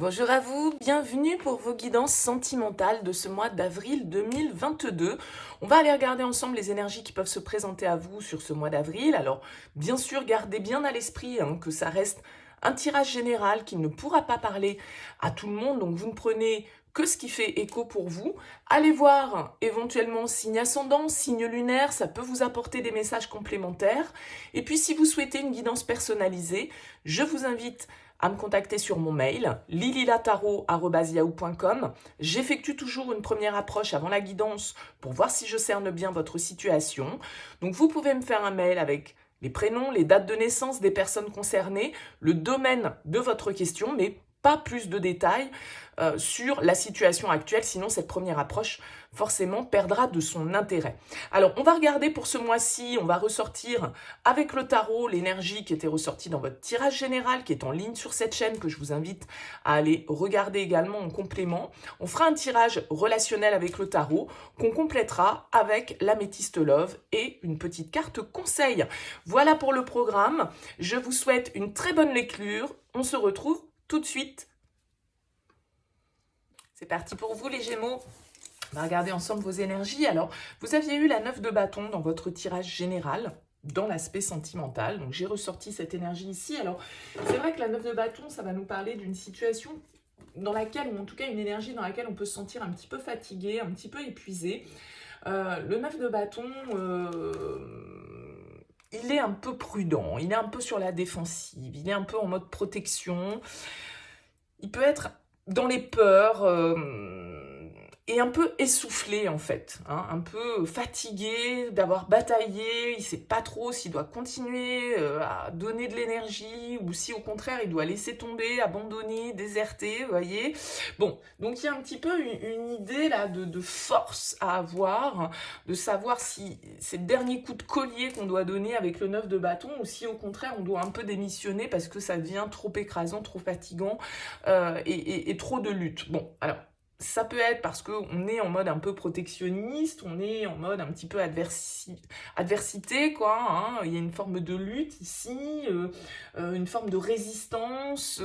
Bonjour à vous, bienvenue pour vos guidances sentimentales de ce mois d'avril 2022. On va aller regarder ensemble les énergies qui peuvent se présenter à vous sur ce mois d'avril. Alors, bien sûr, gardez bien à l'esprit que ça reste un tirage général qui ne pourra pas parler à tout le monde, donc vous ne prenez que ce qui fait écho pour vous. Allez voir éventuellement signe ascendant, signe lunaire, ça peut vous apporter des messages complémentaires. Et puis si vous souhaitez une guidance personnalisée, je vous invite à me contacter sur mon mail lililataro@yahoo.com. J'effectue toujours une première approche avant la guidance pour voir si je cerne bien votre situation. Donc vous pouvez me faire un mail avec les prénoms, les dates de naissance des personnes concernées, le domaine de votre question, mais pas plus de détails sur la situation actuelle, sinon cette première approche forcément perdra de son intérêt. Alors on va regarder pour ce mois-ci, on va ressortir avec le tarot l'énergie qui était ressortie dans votre tirage général, qui est en ligne sur cette chaîne, que je vous invite à aller regarder également en complément. On fera un tirage relationnel avec le tarot, qu'on complétera avec l'améthyste love et une petite carte conseil. Voilà pour le programme, je vous souhaite une très bonne lecture, on se retrouve tout de suite. C'est parti pour vous les Gémeaux. On va regarder ensemble vos énergies. Alors, vous aviez eu la 9 de bâton dans votre tirage général, dans l'aspect sentimental. Donc, j'ai ressorti cette énergie ici. Alors, c'est vrai que la 9 de bâton, ça va nous parler d'une situation dans laquelle, ou en tout cas une énergie dans laquelle on peut se sentir un petit peu fatigué, un petit peu épuisé. Le 9 de bâton, il est un peu prudent, il est un peu sur la défensive, il est un peu en mode protection. Il peut être dans les peurs et un peu essoufflé en fait, un peu fatigué d'avoir bataillé, il ne sait pas trop s'il doit continuer à donner de l'énergie ou si au contraire il doit laisser tomber, abandonner, déserter, vous voyez. Bon, donc il y a un petit peu une idée là de force à avoir, de savoir si c'est le dernier coup de collier qu'on doit donner avec le 9 de bâton ou si au contraire on doit un peu démissionner parce que ça devient trop écrasant, trop fatigant et trop de lutte. Bon, alors ça peut être parce qu'on est en mode un peu protectionniste, on est en mode un petit peu adversité, quoi. Il y a une forme de lutte ici, une forme de résistance.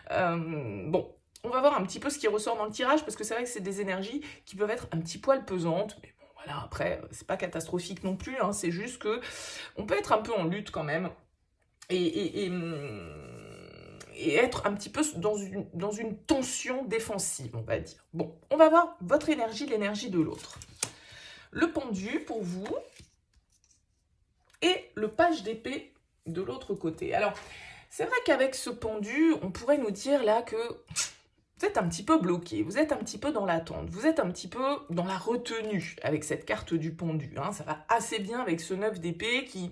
Bon, on va voir un petit peu ce qui ressort dans le tirage, parce que c'est vrai que c'est des énergies qui peuvent être un petit poil pesantes. Mais bon, voilà, après, c'est pas catastrophique non plus, c'est juste que on peut être un peu en lutte quand même. Et être un petit peu dans une tension défensive, on va dire. Bon, on va voir votre énergie, l'énergie de l'autre. Le pendu pour vous et le page d'épée de l'autre côté. Alors, c'est vrai qu'avec ce pendu, on pourrait nous dire là que vous êtes un petit peu bloqué, vous êtes un petit peu dans l'attente, vous êtes un petit peu dans la retenue avec cette carte du pendu. Ça va assez bien avec ce 9 d'épée qui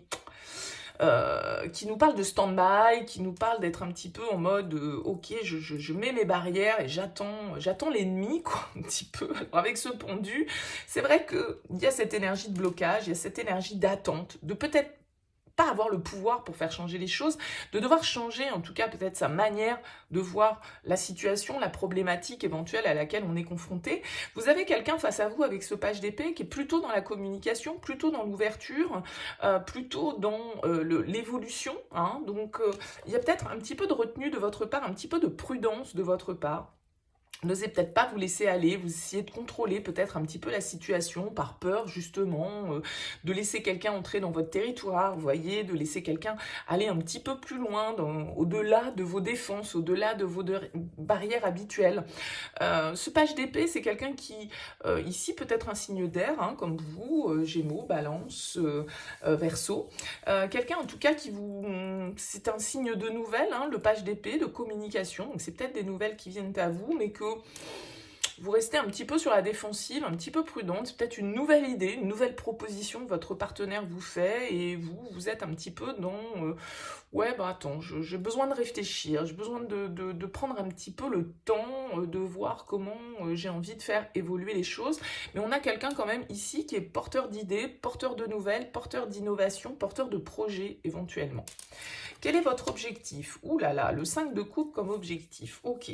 nous parle de stand-by, qui nous parle d'être un petit peu en mode ok, je mets mes barrières et j'attends l'ennemi, quoi, un petit peu. Alors, avec ce pendu, c'est vrai qu'il y a cette énergie de blocage, il y a cette énergie d'attente, de peut-être pas avoir le pouvoir pour faire changer les choses, de devoir changer en tout cas peut-être sa manière de voir la situation, la problématique éventuelle à laquelle on est confronté. Vous avez quelqu'un face à vous avec ce page d'épée qui est plutôt dans la communication, plutôt dans l'ouverture, plutôt dans l'évolution. Donc il y a peut-être un petit peu de retenue de votre part, un petit peu de prudence de votre part. N'osez peut-être pas vous laisser aller, vous essayez de contrôler peut-être un petit peu la situation par peur justement de laisser quelqu'un entrer dans votre territoire, vous voyez, de laisser quelqu'un aller un petit peu plus loin, au-delà de vos défenses, au-delà de vos barrières habituelles. Ce page d'épée, c'est quelqu'un qui, ici, peut être un signe d'air, comme vous, Gémeaux, Balance, Verseau. Quelqu'un en tout cas qui vous... C'est un signe de nouvelle, le page d'épée, de communication, donc c'est peut-être des nouvelles qui viennent à vous, mais que vous restez un petit peu sur la défensive, un petit peu prudente, c'est peut-être une nouvelle idée, une nouvelle proposition que votre partenaire vous fait, et vous êtes un petit peu dans ouais, attends, j'ai besoin de réfléchir, j'ai besoin de prendre un petit peu le temps de voir comment j'ai envie de faire évoluer les choses. Mais on a quelqu'un quand même ici qui est porteur d'idées, porteur de nouvelles, porteur d'innovation, porteur de projets éventuellement. Quel est votre objectif? Ouh là là, le 5 de coupe comme objectif. Ok.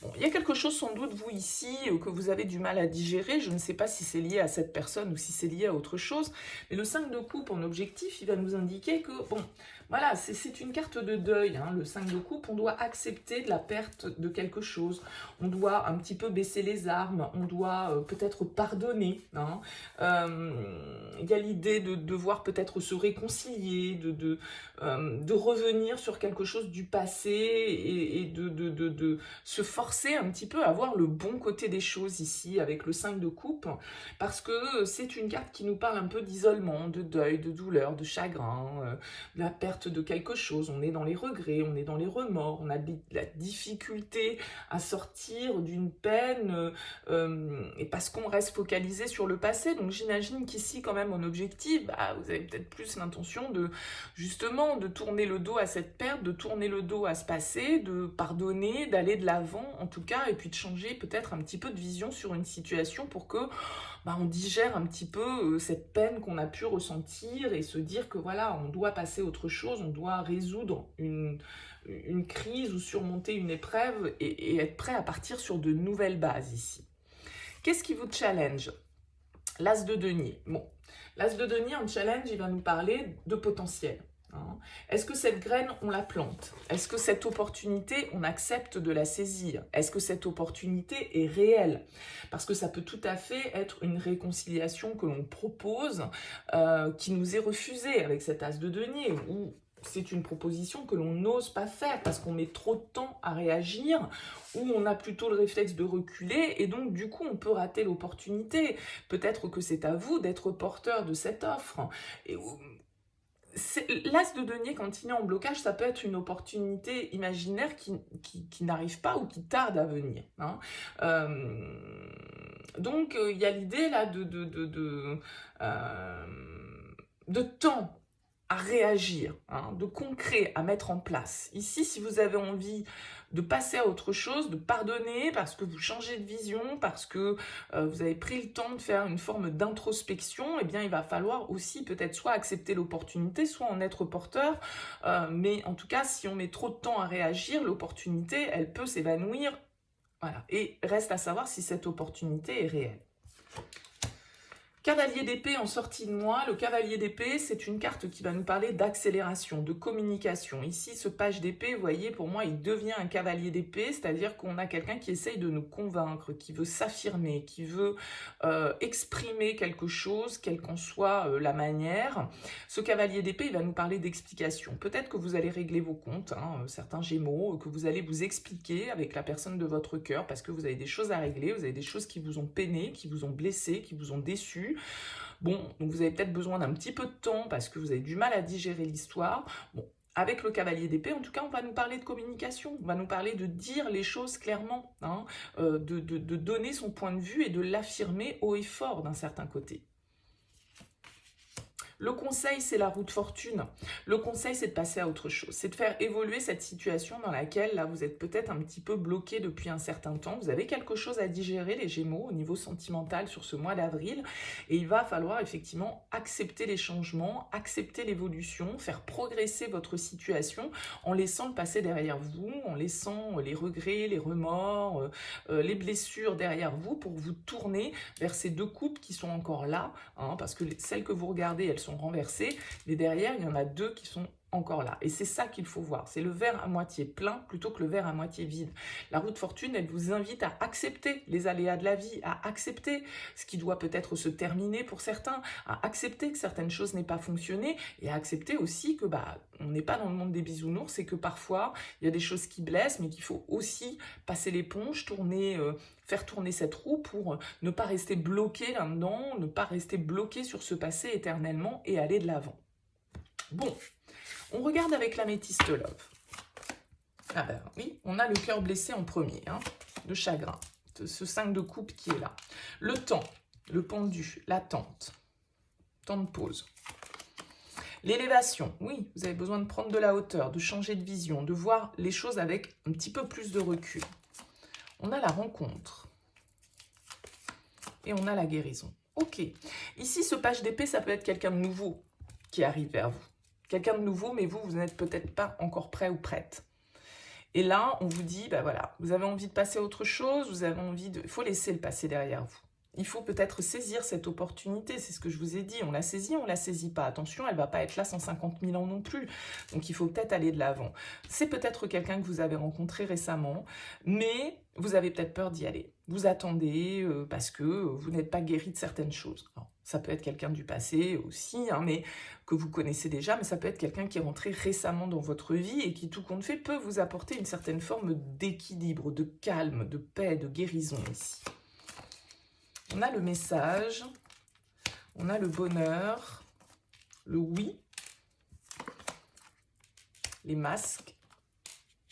Bon, il y a quelque chose sans doute, vous ici, que vous avez du mal à digérer. Je ne sais pas si c'est lié à cette personne ou si c'est lié à autre chose. Mais le 5 de coupe en objectif, il va nous indiquer que, bon, Voilà, c'est une carte de deuil, hein, le 5 de coupe. On doit accepter de la perte de quelque chose. On doit un petit peu baisser les armes. On doit peut-être pardonner. Hein. Il y a l'idée de devoir peut-être se réconcilier, de revenir sur quelque chose du passé et de se forcer un petit peu à voir le bon côté des choses ici avec le 5 de coupe. Parce que c'est une carte qui nous parle un peu d'isolement, de deuil, de douleur, de chagrin, de la perte de quelque chose. On est dans les regrets, on est dans les remords, on a de la difficulté à sortir d'une peine et parce qu'on reste focalisé sur le passé. Donc j'imagine qu'ici quand même en objectif, bah, vous avez peut-être plus l'intention de justement de tourner le dos à cette perte, de tourner le dos à ce passé, de pardonner, d'aller de l'avant en tout cas, et puis de changer peut-être un petit peu de vision sur une situation pour que bah, on digère un petit peu cette peine qu'on a pu ressentir et se dire que voilà, on doit passer à autre chose, on doit résoudre une crise ou surmonter une épreuve et être prêt à partir sur de nouvelles bases ici. Qu'est-ce qui vous challenge? L'As de denier. Bon, l'As de denier en challenge, il va nous parler de potentiel. Hein. Est-ce que cette graine, on la plante? Est-ce que cette opportunité, on accepte de la saisir? Est-ce que cette opportunité est réelle? Parce que ça peut tout à fait être une réconciliation que l'on propose, qui nous est refusée avec cet As de denier, ou c'est une proposition que l'on n'ose pas faire parce qu'on met trop de temps à réagir, ou on a plutôt le réflexe de reculer, et donc du coup on peut rater l'opportunité. Peut-être que c'est à vous d'être porteur de cette offre. Et l'As de denier, quand il est en blocage, ça peut être une opportunité imaginaire qui n'arrive pas ou qui tarde à venir. Hein. Donc, il y a l'idée là de temps à réagir, hein, de concret à mettre en place. Ici, si vous avez envie de passer à autre chose, de pardonner parce que vous changez de vision, parce que vous avez pris le temps de faire une forme d'introspection, eh bien, il va falloir aussi peut-être soit accepter l'opportunité, soit en être porteur. Mais en tout cas, si on met trop de temps à réagir, l'opportunité, elle peut s'évanouir. Voilà. Et reste à savoir si cette opportunité est réelle. Cavalier d'épée en sortie de moi. Le cavalier d'épée, c'est une carte qui va nous parler d'accélération, de communication. Ici, ce page d'épée, vous voyez, pour moi, il devient un cavalier d'épée, c'est-à-dire qu'on a quelqu'un qui essaye de nous convaincre, qui veut s'affirmer, qui veut exprimer quelque chose, quelle qu'en soit la manière. Ce cavalier d'épée, il va nous parler d'explication. Peut-être que vous allez régler vos comptes, hein, certains gémeaux, que vous allez vous expliquer avec la personne de votre cœur, parce que vous avez des choses à régler, vous avez des choses qui vous ont peiné, qui vous ont blessé, qui vous ont déçu. Bon, donc vous avez peut-être besoin d'un petit peu de temps parce que vous avez du mal à digérer l'histoire. Bon, avec le cavalier d'épée, en tout cas, on va nous parler de communication, on va nous parler de dire les choses clairement, hein, de donner son point de vue et de l'affirmer haut et fort d'un certain côté. Le conseil, c'est la roue de fortune. Le conseil, c'est de passer à autre chose. C'est de faire évoluer cette situation dans laquelle, là, vous êtes peut-être un petit peu bloqué depuis un certain temps. Vous avez quelque chose à digérer, les Gémeaux, au niveau sentimental sur ce mois d'avril. Et il va falloir effectivement accepter les changements, accepter l'évolution, faire progresser votre situation en laissant le passé derrière vous, en laissant les regrets, les remords, les blessures derrière vous pour vous tourner vers ces deux coupes qui sont encore là, hein, parce que celles que vous regardez, elles sont renversées, mais derrière, il y en a deux qui sont encore là. Et c'est ça qu'il faut voir. C'est le verre à moitié plein plutôt que le verre à moitié vide. La roue de fortune, elle vous invite à accepter les aléas de la vie, à accepter ce qui doit peut-être se terminer pour certains, à accepter que certaines choses n'aient pas fonctionné et à accepter aussi que on n'est pas dans le monde des bisounours et que parfois, il y a des choses qui blessent, mais qu'il faut aussi passer l'éponge, faire tourner cette roue pour ne pas rester bloqué là-dedans, ne pas rester bloqué sur ce passé éternellement et aller de l'avant. Bon, on regarde avec l'améthyste love. Ah ben oui, on a le cœur blessé en premier, hein, de chagrin, de ce 5 de coupe qui est là. Le temps, le pendu, l'attente, temps de pause. L'élévation, oui, vous avez besoin de prendre de la hauteur, de changer de vision, de voir les choses avec un petit peu plus de recul. On a la rencontre et on a la guérison. Ok, ici ce page d'épée, ça peut être quelqu'un de nouveau qui arrive vers vous. Quelqu'un de nouveau, mais vous n'êtes peut-être pas encore prêt ou prête. Et là, on vous dit, voilà, vous avez envie de passer à autre chose, vous avez envie de... Il faut laisser le passé derrière vous. il faut peut-être saisir cette opportunité, c'est ce que je vous ai dit, on la saisit, on la saisit pas. Attention, elle va pas être là 150 000 ans non plus, donc il faut peut-être aller de l'avant. C'est peut-être quelqu'un que vous avez rencontré récemment, mais vous avez peut-être peur d'y aller. Vous attendez parce que vous n'êtes pas guéri de certaines choses. Alors, ça peut être quelqu'un du passé aussi, hein, mais que vous connaissez déjà, mais ça peut être quelqu'un qui est rentré récemment dans votre vie et qui, tout compte fait, peut vous apporter une certaine forme d'équilibre, de calme, de paix, de guérison ici. On a le message, on a le bonheur, le oui, les masques.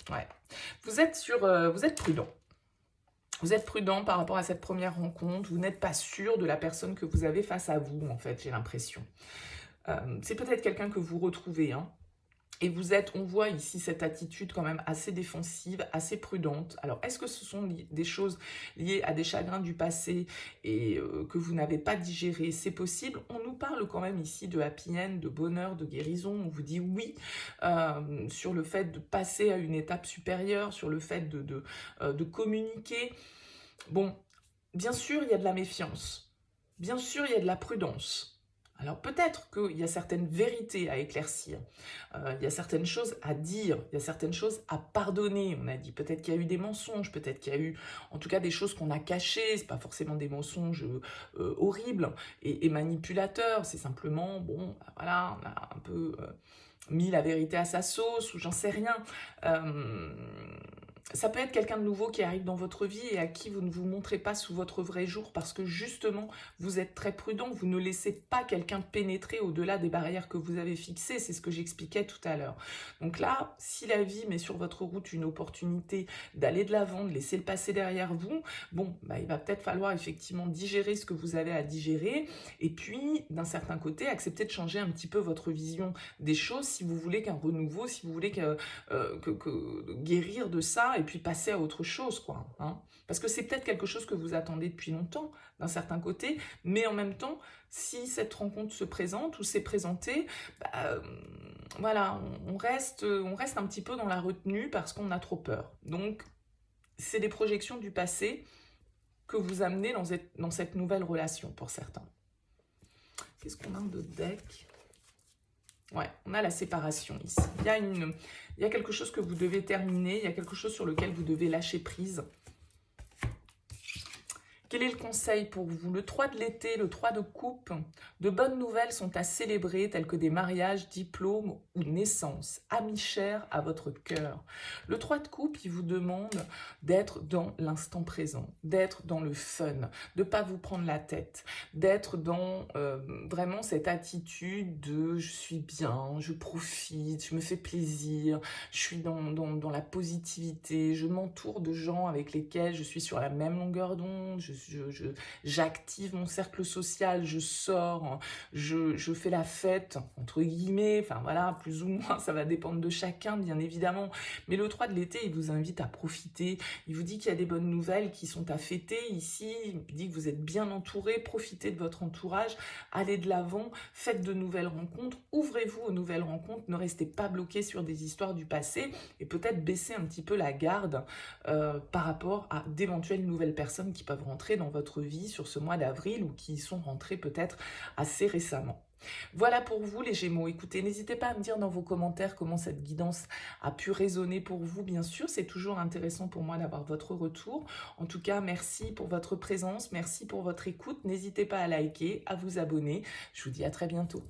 Ouais. Vous êtes prudent. Vous êtes prudent par rapport à cette première rencontre. Vous n'êtes pas sûr de la personne que vous avez face à vous, en fait, j'ai l'impression. C'est peut-être quelqu'un que vous retrouvez, hein. Et vous êtes, on voit ici cette attitude quand même assez défensive, assez prudente. Alors, est-ce que ce sont des choses liées à des chagrins du passé et que vous n'avez pas digéré? C'est possible. On nous parle quand même ici de happy end, de bonheur, de guérison. On vous dit oui sur le fait de passer à une étape supérieure, sur le fait de communiquer. Bon, bien sûr, il y a de la méfiance. Bien sûr, il y a de la prudence. Alors peut-être qu'il y a certaines vérités à éclaircir, il y a certaines choses à dire, il y a certaines choses à pardonner. On a dit peut-être qu'il y a eu des mensonges, peut-être qu'il y a eu en tout cas des choses qu'on a cachées, c'est pas forcément des mensonges horribles et manipulateurs, c'est simplement, bon, voilà, on a un peu mis la vérité à sa sauce ou j'en sais rien. Ça peut être quelqu'un de nouveau qui arrive dans votre vie et à qui vous ne vous montrez pas sous votre vrai jour parce que justement, vous êtes très prudent, vous ne laissez pas quelqu'un pénétrer au-delà des barrières que vous avez fixées, c'est ce que j'expliquais tout à l'heure. Donc là, si la vie met sur votre route une opportunité d'aller de l'avant, de laisser le passé derrière vous, bon, bah, il va peut-être falloir effectivement digérer ce que vous avez à digérer et puis, d'un certain côté, accepter de changer un petit peu votre vision des choses si vous voulez qu'un renouveau, si vous voulez guérir de ça et puis passer à autre chose, quoi. Hein. Parce que c'est peut-être quelque chose que vous attendez depuis longtemps, d'un certain côté, mais en même temps, si cette rencontre se présente ou s'est présentée, bah, voilà, on reste un petit peu dans la retenue parce qu'on a trop peur. Donc, c'est des projections du passé que vous amenez dans cette nouvelle relation, pour certains. Qu'est-ce qu'on a de deck ? Ouais, on a la séparation ici. Il y a quelque chose que vous devez terminer, il y a quelque chose sur lequel vous devez lâcher prise. Quel est le conseil pour vous? Le 3 de l'été, le 3 de coupe, de bonnes nouvelles sont à célébrer, telles que des mariages, diplômes ou naissances, amis chers à votre cœur. Le 3 de coupe, il vous demande d'être dans l'instant présent, d'être dans le fun, de ne pas vous prendre la tête, d'être dans vraiment cette attitude de je suis bien, je profite, je me fais plaisir, je suis dans la positivité, je m'entoure de gens avec lesquels je suis sur la même longueur d'onde, j'active mon cercle social, je sors, je fais la fête, entre guillemets, enfin voilà, plus ou moins, ça va dépendre de chacun, bien évidemment. Mais le 3 de l'été, il vous invite à profiter, il vous dit qu'il y a des bonnes nouvelles qui sont à fêter ici, il dit que vous êtes bien entouré, profitez de votre entourage, allez de l'avant, faites de nouvelles rencontres, ouvrez-vous aux nouvelles rencontres, ne restez pas bloqué sur des histoires du passé et peut-être baisser un petit peu la garde par rapport à d'éventuelles nouvelles personnes qui peuvent rentrer dans votre vie sur ce mois d'avril ou qui y sont rentrés peut-être assez récemment. Voilà pour vous les Gémeaux. Écoutez, n'hésitez pas à me dire dans vos commentaires comment cette guidance a pu résonner pour vous. Bien sûr, c'est toujours intéressant pour moi d'avoir votre retour. En tout cas, merci pour votre présence, merci pour votre écoute. N'hésitez pas à liker, à vous abonner. Je vous dis à très bientôt.